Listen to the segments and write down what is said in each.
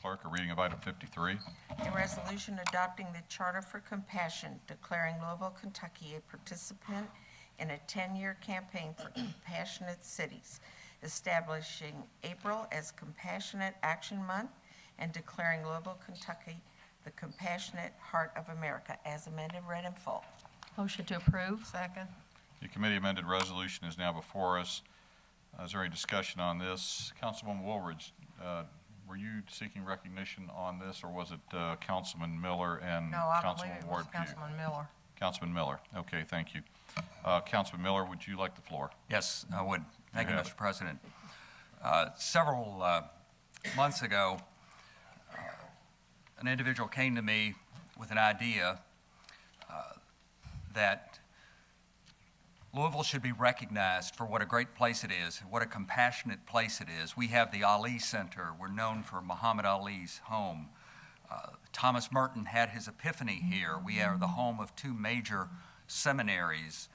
Clerk, a reading of item 53. A resolution adopting the Charter for Compassion, declaring Louisville, Kentucky a participant in a 10-year campaign for compassionate cities, establishing April as Compassionate Action Month, and declaring Louisville, Kentucky the Compassionate Heart of America, as amended, read in full. Motion to approve. Second. The committee amended resolution is now before us. Is there any discussion on this? Councilwoman Woolridge, were you seeking recognition on this, or was it Councilman Miller and Councilman Ward Pugh? Councilman Miller. Councilman Miller. Okay, thank you. Councilman Miller, would you like the floor? Yes, I would. Thank you, have Mr. President. Several months ago, an individual came to me with an idea that Louisville should be recognized for what a great place it is, what a compassionate place it is. We have the Ali Center. We're known for Muhammad Ali's home. Thomas Merton had his epiphany here. We are the home of two major seminaries.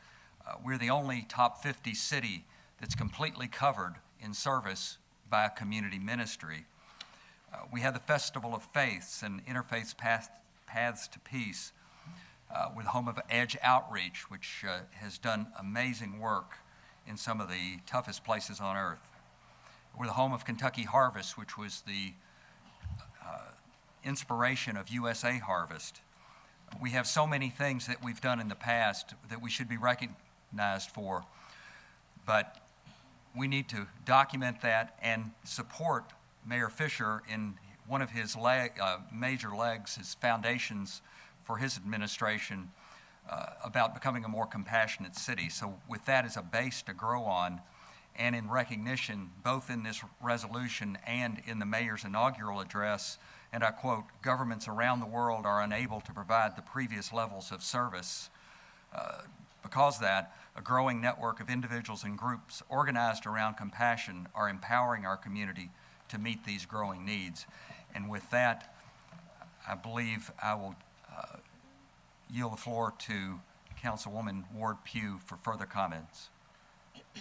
We're the only top 50 city that's completely covered in service by a community ministry. We have the Festival of Faiths and Interfaith Paths to Peace. We're the home of Edge Outreach, which has done amazing work in some of the toughest places on earth. We're the home of Kentucky Harvest, which was the inspiration of USA Harvest. We have so many things that we've done in the past that we should be recognized for, but we need to document that and support Mayor Fisher in one of his major legs, his foundations for his administration, about becoming a more compassionate city. So with that as a base to grow on, and in recognition, both in this resolution and in the mayor's inaugural address, and I quote, "Governments around the world are unable to provide the previous levels of service." Because of that, a growing network of individuals and groups organized around compassion are empowering our community to meet these growing needs. And with that, I believe I will yield the floor to Councilwoman Ward Pugh for further comments.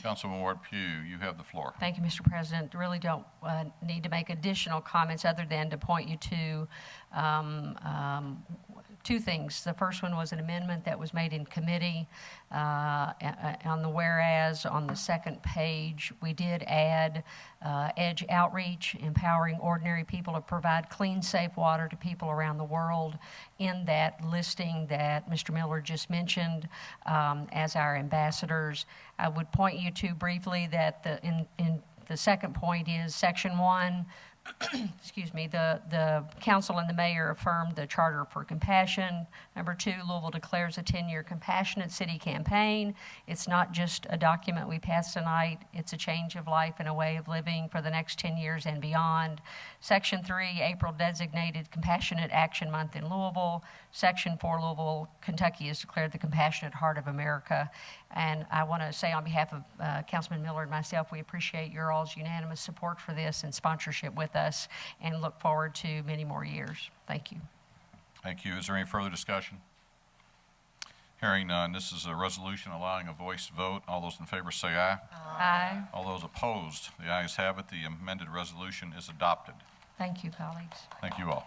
Councilman Ward Pugh, you have the floor. Thank you, Mr. President. Really don't need to make additional comments other than to point you to two things. The first one was an amendment that was made in committee on the whereas. On the second page, we did add Edge Outreach, empowering ordinary people to provide clean, safe water to people around the world, in that listing that Mr. Miller just mentioned as our ambassadors. I would point you to briefly that in the second point is Section 1. Excuse me, the council and the mayor affirmed the Charter for Compassion. Number 2, Louisville declares a 10-year Compassionate City campaign. It's not just a document we passed tonight. It's a change of life and a way of living for the next 10 years and beyond. Section 3, April designated Compassionate Action Month in Louisville. Section 4, Louisville, Kentucky has declared the Compassionate Heart of America. And I want to say on behalf of Councilman Miller and myself, we appreciate your all's unanimous support for this and sponsorship with us, and look forward to many more years. Thank you. Thank you. Is there any further discussion? Hearing none, this is a resolution allowing a voice vote. All those in favor say aye. Aye. All those opposed, the ayes have it. The amended resolution is adopted. Thank you, colleagues. Thank you all.